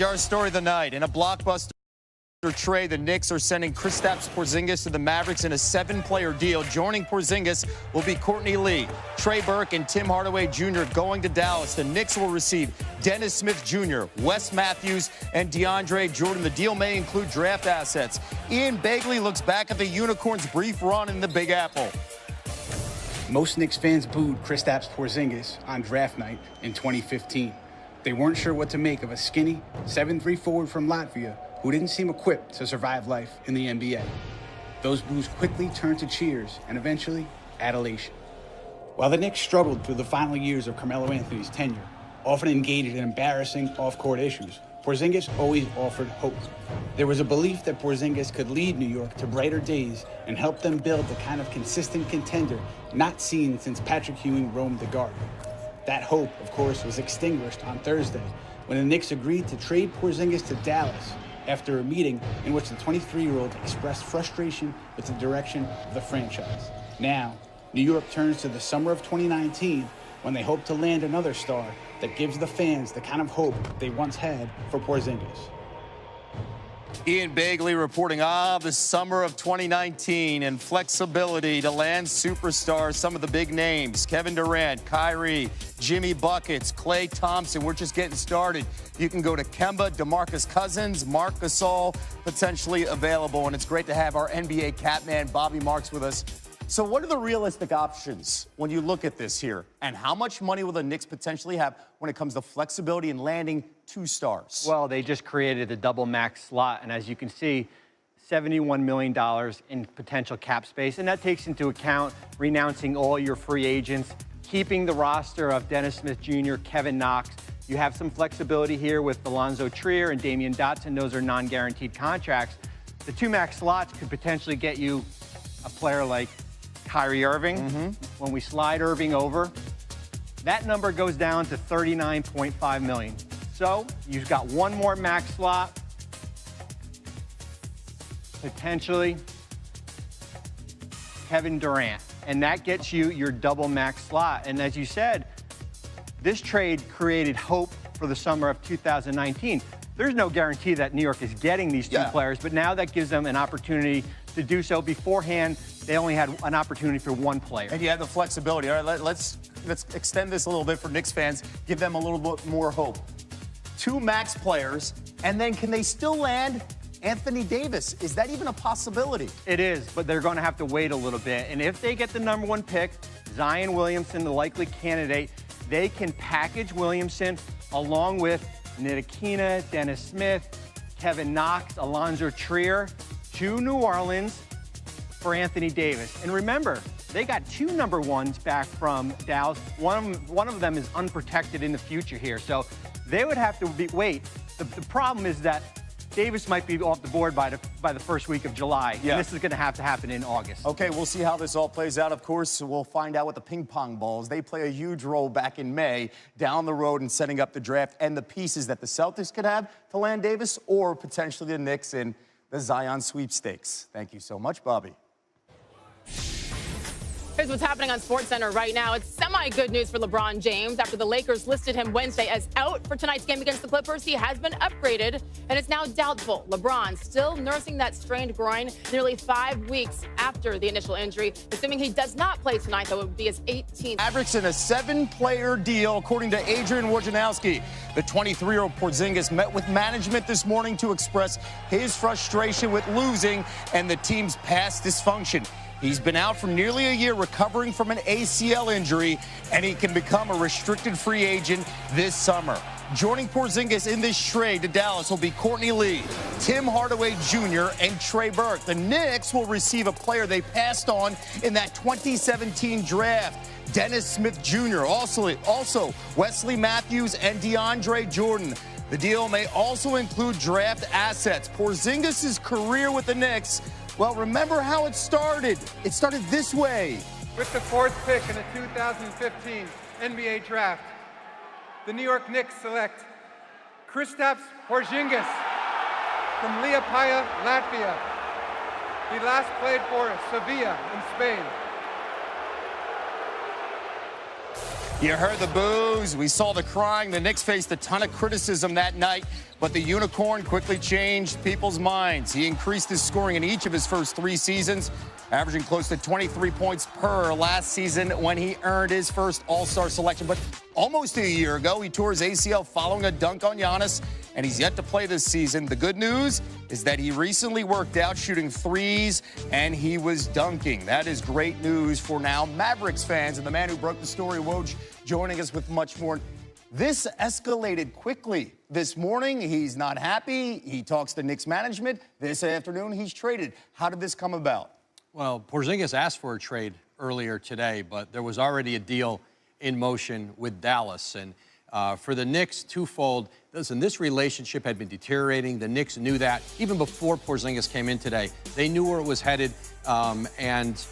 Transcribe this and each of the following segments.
Our story of the night. In a blockbuster trade, the Knicks are sending Kristaps Porzingis to the Mavericks in a 7-player deal. Joining Porzingis will be Courtney Lee, Trey Burke, and Tim Hardaway Jr. going to Dallas. The Knicks will receive Dennis Smith Jr., Wes Matthews, and DeAndre Jordan. The deal may include draft assets. Ian Begley looks back at the Unicorns' brief run in the Big Apple. Most Knicks fans booed Kristaps Porzingis on draft night in 2015. They weren't sure what to make of a skinny 7'3" forward from Latvia who didn't seem equipped to survive life in the NBA. Those boos quickly turned to cheers and eventually adulation. While the Knicks struggled through the final years of Carmelo Anthony's tenure, often engaged in embarrassing off-court issues, Porzingis always offered hope. There was a belief that Porzingis could lead New York to brighter days and help them build the kind of consistent contender not seen since Patrick Ewing roamed the Garden. That hope, of course, was extinguished on Thursday when the Knicks agreed to trade Porzingis to Dallas after a meeting in which the 23-year-old expressed frustration with the direction of the franchise. Now, New York turns to the summer of 2019 when they hope to land another star that gives the fans the kind of hope they once had for Porzingis. Ian Begley reporting the summer of 2019 and flexibility to land superstars, some of the big names, Kevin Durant, Kyrie, Jimmy Buckets, Klay Thompson. We're just getting started. You can go to Kemba, DeMarcus Cousins, Marc Gasol, potentially available. And it's great to have our NBA Catman, Bobby Marks, with us. So what are the realistic options when you look at this here? And how much money will the Knicks potentially have when it comes to flexibility and landing 2 stars? Well, they just created the double max slot. And as you can see, $71 million in potential cap space. And that takes into account renouncing all your free agents, keeping the roster of Dennis Smith Jr., Kevin Knox. You have some flexibility here with Alonzo Trier and Damian Dotson. Those are non-guaranteed contracts. The 2 max slots could potentially get you a player like Kyrie Irving. When we slide Irving over, that number goes down to $39.5 million. So you've got 1 more max slot, potentially Kevin Durant, and that gets you your double max slot. And as you said, this trade created hope for the summer of 2019. There's no guarantee that New York is getting these 2 players, but now that gives them an opportunity to do so. Beforehand, they only had an opportunity for 1 player. And you have the flexibility. All right, let's extend this a little bit for Knicks fans, give them a little bit more hope. 2 max players, and then can they still land Anthony Davis? Is that even a possibility? It is, but they're going to have to wait a little bit. And if they get the #1 pick, Zion Williamson, the likely candidate, they can package Williamson along with Ntilikina, Dennis Smith, Kevin Knox, Alonzo Trier to New Orleans for Anthony Davis. And remember, they got 2 #1s back from Dallas. One of them is unprotected in the future here. So they would have to wait. The problem is that Davis might be off the board by the first week of July. Yeah. And this is going to have to happen in August. Okay, we'll see how this all plays out. Of course, we'll find out what the ping pong balls. They play a huge role back in May down the road in setting up the draft and the pieces that the Celtics could have to land Davis or potentially the Knicks in the Zion sweepstakes. Thank you so much, Bobby. Here's what's happening on SportsCenter right now. It's semi-good news for LeBron James. After the Lakers listed him Wednesday as out for tonight's game against the Clippers, he has been upgraded, and it's now doubtful. LeBron still nursing that strained groin nearly 5 weeks after the initial injury. Assuming he does not play tonight, though, it would be his 18th. Mavericks in a 7-player deal, according to Adrian Wojnarowski. The 23-year-old Porzingis met with management this morning to express his frustration with losing and the team's past dysfunction. He's been out for nearly a year recovering from an ACL injury, and he can become a restricted free agent this summer. Joining Porzingis in this trade to Dallas will be Courtney Lee, Tim Hardaway Jr., and Trey Burke. The Knicks will receive a player they passed on in that 2017 draft, Dennis Smith Jr., also Wesley Matthews and DeAndre Jordan. The deal may also include draft assets. Porzingis' career with the Knicks, well, remember how it started. It started this way. With the 4th pick in the 2015 NBA Draft, the New York Knicks select Kristaps Porzingis from Liepāja, Latvia. He last played for Sevilla in Spain. You heard the boos. We saw the crying. The Knicks faced a ton of criticism that night, but the Unicorn quickly changed people's minds. He increased his scoring in each of his first 3 seasons, averaging close to 23 points per last season when he earned his first All-Star selection. But almost a year ago, he tore his ACL following a dunk on Giannis, and he's yet to play this season. The good news is that he recently worked out shooting threes, and he was dunking. That is great news for now Mavericks fans. And the man who broke the story, Woj, joining us with much more. This escalated quickly this morning. He's not happy. He talks to Knicks management. This afternoon, he's traded. How did this come about? Well, Porzingis asked for a trade earlier today, but there was already a deal in motion with Dallas. And for the Knicks, twofold. Listen, this relationship had been deteriorating. The Knicks knew that even before Porzingis came in today. They knew where it was headed, and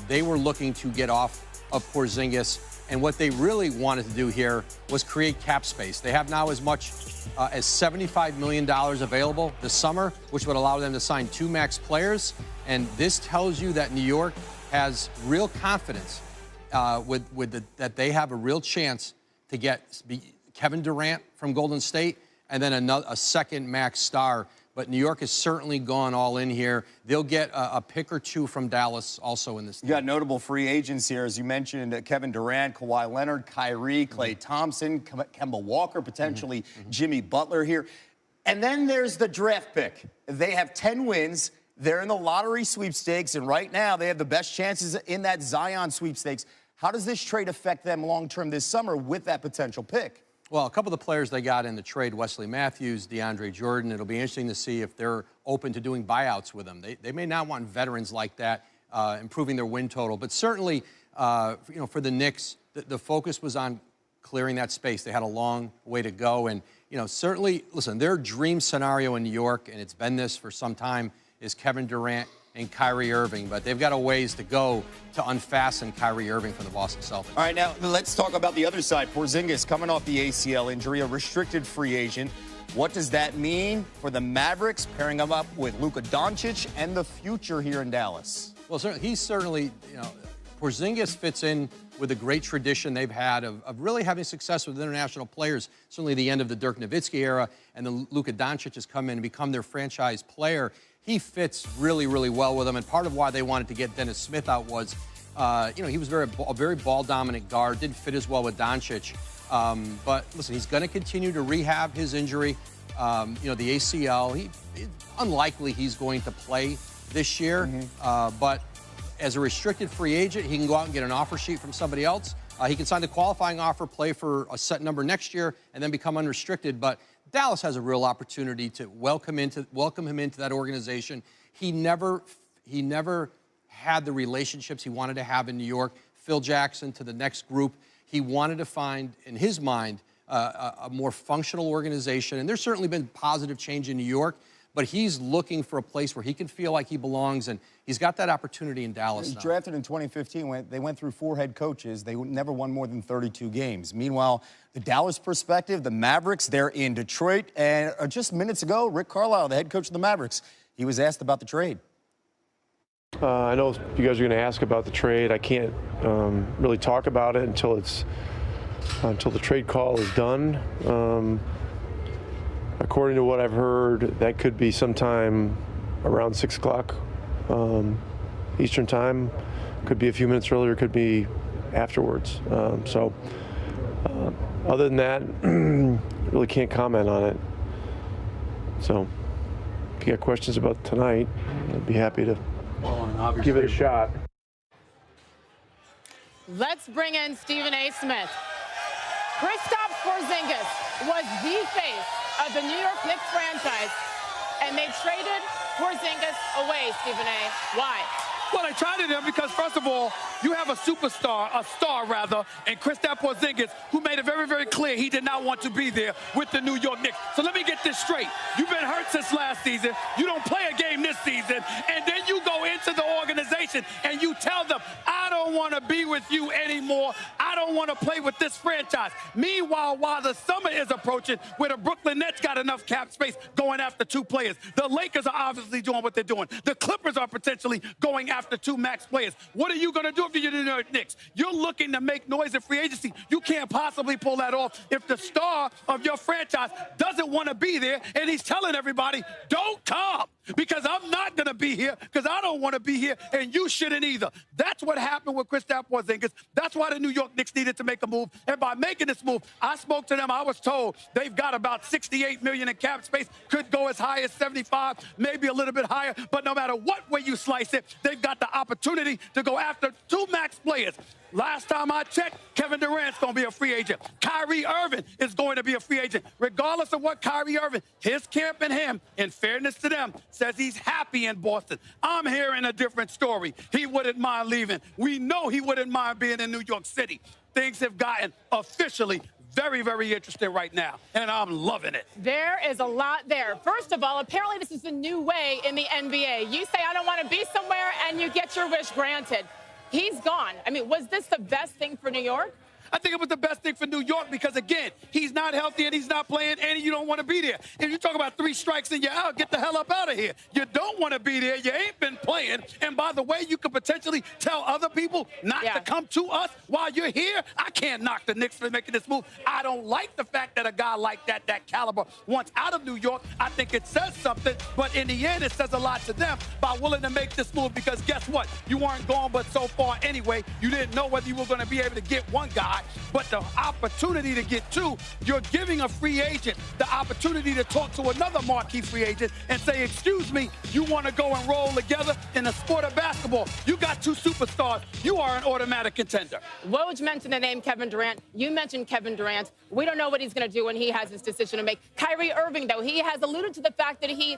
they were looking to get off of Porzingis. And what they really wanted to do here was create cap space. They have now as much as $75 million available this summer, which would allow them to sign 2 max players. And this tells you that New York has real confidence that they have a real chance to get Kevin Durant from Golden State and then a second max star. But New York has certainly gone all in here. They'll get a pick or 2 from Dallas also in this team. You got notable free agents here, as you mentioned, Kevin Durant, Kawhi Leonard, Kyrie, Klay Thompson, Kemba Walker, potentially Jimmy Butler here. And then there's the draft pick. They have 10 wins. They're in the lottery sweepstakes, and right now they have the best chances in that Zion sweepstakes. How does this trade affect them long-term this summer with that potential pick? Well, a couple of the players they got in the trade, Wesley Matthews, DeAndre Jordan, it'll be interesting to see if they're open to doing buyouts with them. They may not want veterans like that, improving their win total. But certainly, for the Knicks, the focus was on clearing that space. They had a long way to go. And, certainly, listen, their dream scenario in New York, and it's been this for some time, is Kevin Durant and Kyrie Irving, but they've got a ways to go to unfasten Kyrie Irving from the Boston Celtics. All right, now let's talk about the other side. Porzingis coming off the ACL injury, a restricted free agent. What does that mean for the Mavericks, pairing him up with Luka Doncic and the future here in Dallas? Well, he's certainly, Porzingis fits in with a great tradition they've had of really having success with international players, certainly the end of the Dirk Nowitzki era, and then Luka Doncic has come in and become their franchise player. He fits really, really well with them, and part of why they wanted to get Dennis Smith out was, he was a very ball-dominant guard, didn't fit as well with Doncic. But listen, he's going to continue to rehab his injury. The ACL, unlikely he's going to play this year, but as a restricted free agent, he can go out and get an offer sheet from somebody else. He can sign the qualifying offer, play for a set number next year, and then become unrestricted. But Dallas has a real opportunity to welcome him into that organization. He never had the relationships he wanted to have in New York. Phil Jackson to the next group. He wanted to find, in his mind, a more functional organization. And there's certainly been positive change in New York, but he's looking for a place where he can feel like he belongs, and he's got that opportunity in Dallas now. Drafted in 2015, they went through 4 head coaches. They never won more than 32 games. Meanwhile, the Dallas perspective, the Mavericks, they're in Detroit. And just minutes ago, Rick Carlisle, the head coach of the Mavericks, he was asked about the trade. I know you guys are going to ask about the trade. I can't really talk about it until the trade call is done. According to what I've heard, that could be sometime around 6 o'clock Eastern time. Could be a few minutes earlier, could be afterwards. Other than that, really can't comment on it. So if you got questions about tonight, I'd be happy to give it a shot. Let's bring in Stephen A. Smith. Kristaps Porzingis was the face of the New York Knicks franchise, and they traded Porzingis away, Stephen A. Why? Well, they traded him because, first of all, you have a superstar, a star rather, in Kristaps Porzingis, who made it very, very clear he did not want to be there with the New York Knicks. So let me get this straight. You've been hurt since last season. You don't play a game this season, and then you go into the organization and you tell them, I don't want to be with with you anymore. I don't want to play with this franchise. Meanwhile, while the summer is approaching, where the Brooklyn Nets got enough cap space going after 2 players, the Lakers are obviously doing what they're doing. The Clippers are potentially going after 2 max players. What are you going to do if you're the New York Knicks? You're looking to make noise in free agency. You can't possibly pull that off if the star of your franchise doesn't want to be there, and he's telling everybody, don't come, because I'm not going to be here, because I don't want to be here, and you shouldn't either. That's what happened with Kristaps Porzingis. That's why the New York Knicks needed to make a move. And by making this move, I spoke to them. I was told they've got about $68 million in cap space, could go as high as 75, maybe a little bit higher. But no matter what way you slice it, they've got the opportunity to go after 2 max players. Last time I checked, Kevin Durant's going to be a free agent. Kyrie Irving is going to be a free agent. Regardless of what Kyrie Irving, his camp and him, in fairness to them, says he's happy in Boston. I'm hearing a different story. He wouldn't mind leaving. We know he wouldn't mind being in New York City. Things have gotten officially very, very interesting right now, and I'm loving it. There is a lot there. First of all, apparently this is the new way in the NBA. You say, I don't want to be somewhere, and you get your wish granted. He's gone. I mean, was this the best thing for New York? I think it was the best thing for New York because, again, he's not healthy and he's not playing, and you don't want to be there. If you talk about 3 strikes and you're out, get the hell up out of here. You don't want to be there. You ain't been playing. And by the way, you could potentially tell other people not to come to us while you're here. I can't knock the Knicks for making this move. I don't like the fact that a guy like that caliber, wants out of New York. I think it says something, but in the end, it says a lot to them by willing to make this move because guess what? You weren't gone but so far anyway. You didn't know whether you were going to be able to get one guy. But the opportunity to get 2, you're giving a free agent the opportunity to talk to another marquee free agent and say, excuse me, you want to go and roll together in the sport of basketball. You got 2 superstars. You are an automatic contender. Woj mentioned the name Kevin Durant. You mentioned Kevin Durant. We don't know what he's going to do when he has his decision to make. Kyrie Irving, though, he has alluded to the fact that he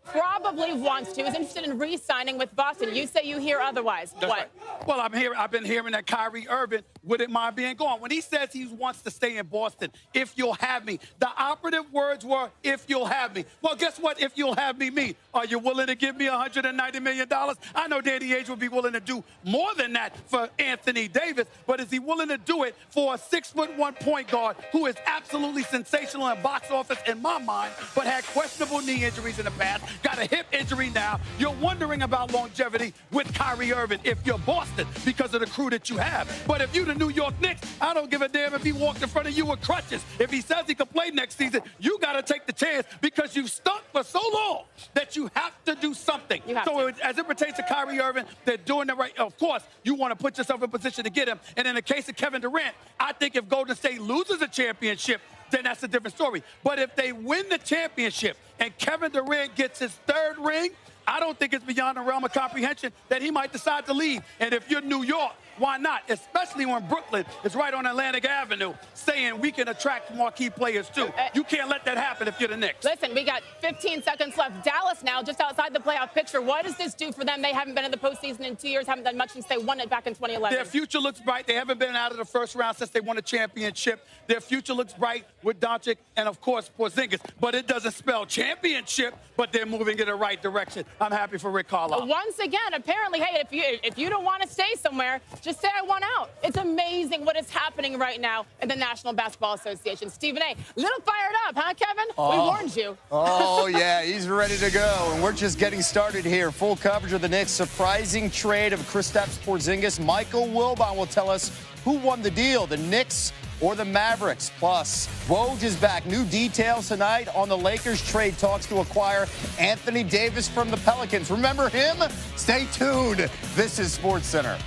probably wants to, is interested in re-signing with Boston. You say you hear otherwise. That's what? Right. Well, I've been hearing that Kyrie Irving wouldn't mind being gone. When he says he wants to stay in Boston, if you'll have me, the operative words were, if you'll have me. Well, guess what if you'll have me mean? Are you willing to give me $190 million? I know Danny Ainge would be willing to do more than that for Anthony Davis, but is he willing to do it for a 6'1" point guard who is absolutely sensational in box office in my mind, but had questionable knee injuries in the past? Got a hip injury now. You're wondering about longevity with Kyrie Irving if you're Boston because of the crew that you have. But if you're the New York Knicks, I don't give a damn if he walked in front of you with crutches. If he says he can play next season, you got to take the chance because you've stunk for so long that you have to do something. So as it pertains to Kyrie Irving, they're doing the right. Of course, you want to put yourself in position to get him. And in the case of Kevin Durant, I think if Golden State loses a championship, then that's a different story. But if they win the championship and Kevin Durant gets his 3rd ring, I don't think it's beyond the realm of comprehension that he might decide to leave. And if you're New York, why not? Especially when Brooklyn is right on Atlantic Avenue saying we can attract marquee players too. You can't let that happen if you're the Knicks. Listen, we got 15 seconds left. Dallas now just outside the playoff picture. What does this do for them? They haven't been in the postseason in 2 years, haven't done much since they won it back in 2011. Their future looks bright. They haven't been out of the first round since they won a championship. Their future looks bright with Doncic and, of course, Porzingis. But it doesn't spell championship, but they're moving in the right direction. I'm happy for Rick Carlisle. Once again, apparently, hey, if you don't want to stay somewhere, just say I want out. It's amazing what is happening right now in the National Basketball Association. Stephen A., little fired up, huh, Kevin? We warned you. Oh, yeah, he's ready to go. And we're just getting started here. Full coverage of the Knicks' surprising trade of Kristaps Porzingis. Michael Wilbon will tell us who won the deal, the Knicks or the Mavericks. Plus, Woj is back. New details tonight on the Lakers trade talks to acquire Anthony Davis from the Pelicans. Remember him? Stay tuned. This is SportsCenter.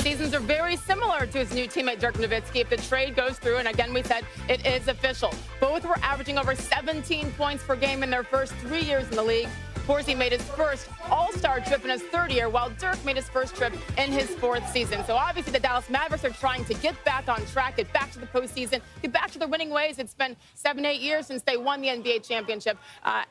Seasons are very similar to his new teammate Dirk Nowitzki if the trade goes through, and again we said it is official. Both were averaging over 17 points per game in their first 3 years in the league. Porzingis made his first All-Star trip in his 3rd year, while Dirk made his first trip in his 4th season. So obviously the Dallas Mavericks are trying to get back on track, get back to the postseason, get back to their winning ways. It's been 7-8 years since they won the NBA championship.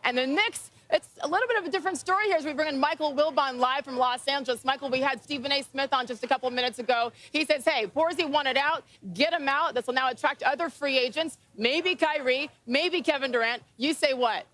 And the Knicks, it's a little bit of a different story here as we bring in Michael Wilbon live from Los Angeles. Michael, we had Stephen A. Smith on just a couple of minutes ago. He says, hey, Porzingis wanted out, get him out. This will now attract other free agents, maybe Kyrie, maybe Kevin Durant. You say what?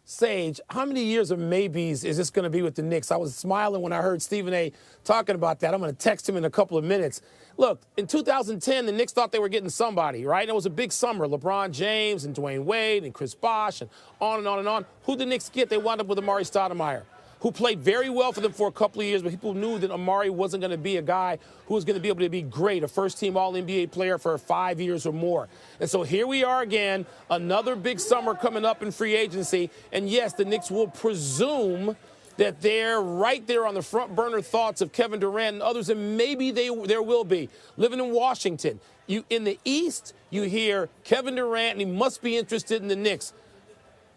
Sage, how many years of maybes is this going to be with the Knicks? I was smiling when I heard Stephen A. talking about that. I'm going to text him in a couple of minutes. Look, in 2010, the Knicks thought they were getting somebody, right? And it was a big summer. LeBron James and Dwayne Wade and Chris Bosh and on and on and on. Who did the Knicks get? They wound up with Amari Stoudemire, who played very well for them for a couple of years, but people knew that Amari wasn't going to be a guy who was going to be able to be great, a first-team All-NBA player for 5 years or more. And so here we are again, another big summer coming up in free agency. And, yes, the Knicks will presume that they're right there on the front burner thoughts of Kevin Durant and others, and maybe there will be. Living in Washington, in the East, you hear Kevin Durant, and he must be interested in the Knicks.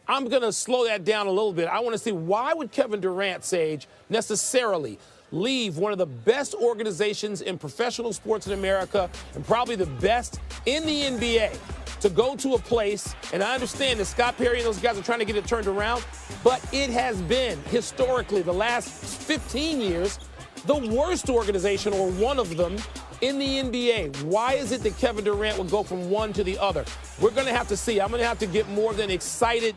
I'm going to slow that down a little bit. I want to see, why would Kevin Durant, Sage, necessarily leave one of the best organizations in professional sports in America and probably the best in the NBA to go to a place, and I understand that Scott Perry and those guys are trying to get it turned around, but it has been, historically, the last 15 years, the worst organization, or one of them, in the NBA. Why is it that Kevin Durant would go from one to the other? We're going to have to see. I'm going to have to get more than excited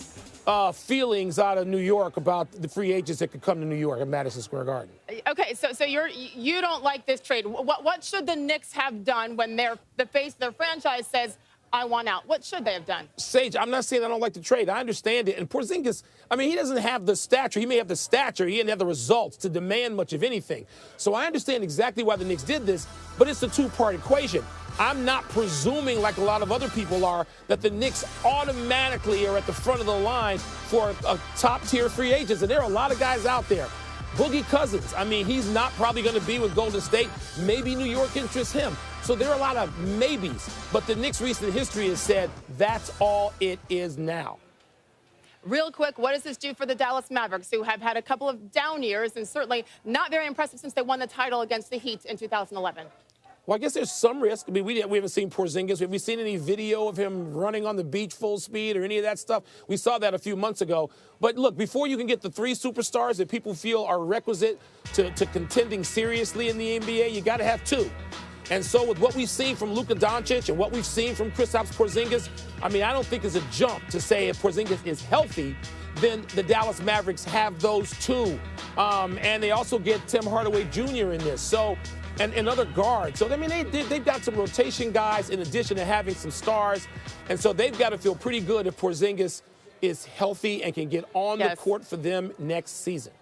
feelings out of New York about the free agents that could come to New York at Madison Square Garden. Okay, so you don't like this trade. What should the Knicks have done when the face of their franchise says, I want out? What should they have done? Sage, I'm not saying I don't like the trade. I understand it. And Porzingis, I mean, he doesn't have the stature. He may have the stature. He didn't have the results to demand much of anything. So I understand exactly why the Knicks did this, but it's a two-part equation. I'm not presuming, like a lot of other people are, that the Knicks automatically are at the front of the line for a top-tier free agents. And there are a lot of guys out there. Boogie Cousins, I mean, he's not probably going to be with Golden State. Maybe New York interests him. So there are a lot of maybes. But the Knicks' recent history has said that's all it is now. Real quick, what does this do for the Dallas Mavericks, who have had a couple of down years and certainly not very impressive since they won the title against the Heat in 2011? Well, I guess there's some risk. I mean, we haven't seen Porzingis. Have we seen any video of him running on the beach full speed or any of that stuff? We saw that a few months ago. But look, before you can get the three superstars that people feel are requisite to contending seriously in the NBA, you got to have two. And so with what we've seen from Luka Doncic and what we've seen from Kristaps Porzingis, I mean, I don't think it's a jump to say if Porzingis is healthy, then the Dallas Mavericks have those two. And they also get Tim Hardaway Jr. in this. So, and other guards. So, I mean, they've got some rotation guys in addition to having some stars. And so they've got to feel pretty good if Porzingis is healthy and can get on the court for them next season.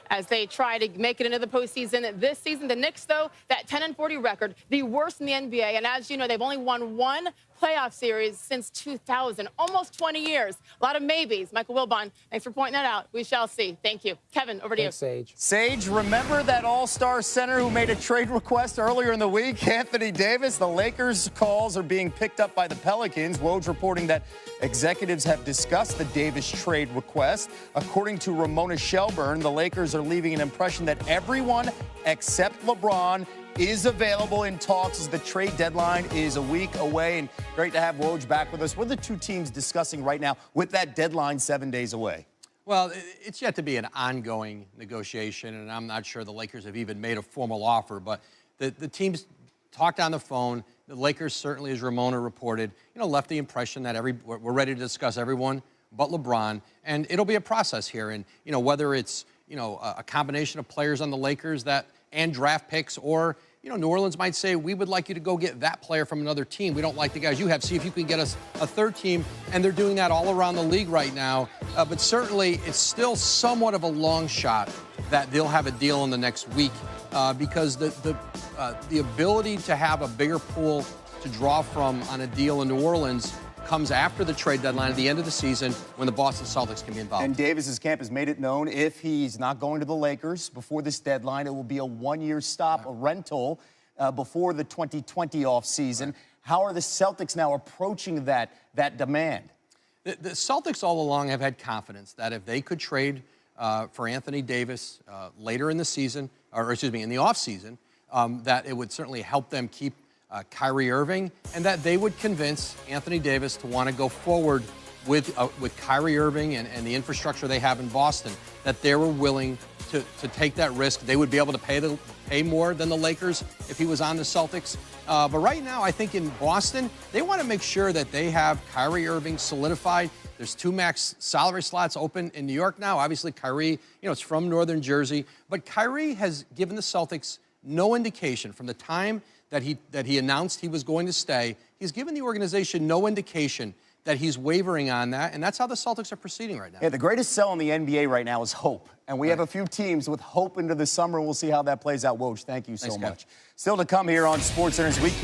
As they try to make it into the postseason this season, the Knicks, though, that 10-40 record, the worst in the NBA. And as you know, they've only won one playoff series since 2000, almost 20 years. A lot of maybes. Michael Wilbon, thanks for pointing that out. We shall see. Thank you. Kevin, over to you. Sage. Sage, remember that all-star center who made a trade request earlier in the week, Anthony Davis? The Lakers' calls are being picked up by the Pelicans. Woj reporting that executives have discussed the Davis trade request. According to Ramona Shelburne, the Lakers are leaving an impression that everyone except LeBron is available in talks as the trade deadline is a week away. And great to have Woj back with us. What are the two teams discussing right now with that deadline 7 days away? Well, it's yet to be an ongoing negotiation, and I'm not sure the Lakers have even made a formal offer, but the teams talked on the phone. The Lakers certainly, as Ramona reported, left the impression that we're ready to discuss everyone but LeBron, and it'll be a process here. And, whether it's, a combination of players on the Lakers and draft picks, or, New Orleans might say, we would like you to go get that player from another team. We don't like the guys you have. See if you can get us a third team. And they're doing that all around the league right now. But certainly, it's still somewhat of a long shot that they'll have a deal in the next week because the ability to have a bigger pool to draw from on a deal in New Orleans comes after the trade deadline at the end of the season when the Boston Celtics can be involved. And Davis's camp has made it known if he's not going to the Lakers before this deadline, it will be a one-year stop, a rental before the 2020 offseason. How are the Celtics now approaching that demand? The Celtics all along have had confidence that if they could trade for Anthony Davis later in the season, or excuse me, in the offseason, that it would certainly help them keep Kyrie Irving, and that they would convince Anthony Davis to want to go forward with Kyrie Irving and the infrastructure they have in Boston, that they were willing to take that risk. They would be able to pay more than the Lakers if he was on the Celtics. But right now, I think in Boston, they want to make sure that they have Kyrie Irving solidified. There's 2 max salary slots open in New York now. Obviously, Kyrie, it's from Northern Jersey. But Kyrie has given the Celtics no indication from the time that he announced he was going to stay. He's given the organization no indication that he's wavering on that, and that's how the Celtics are proceeding right now. Yeah, the greatest sell in the NBA right now is hope. And we have a few teams with hope into the summer, and we'll see how that plays out. Woj, thank you so much. Still to come here on SportsCenter's Week.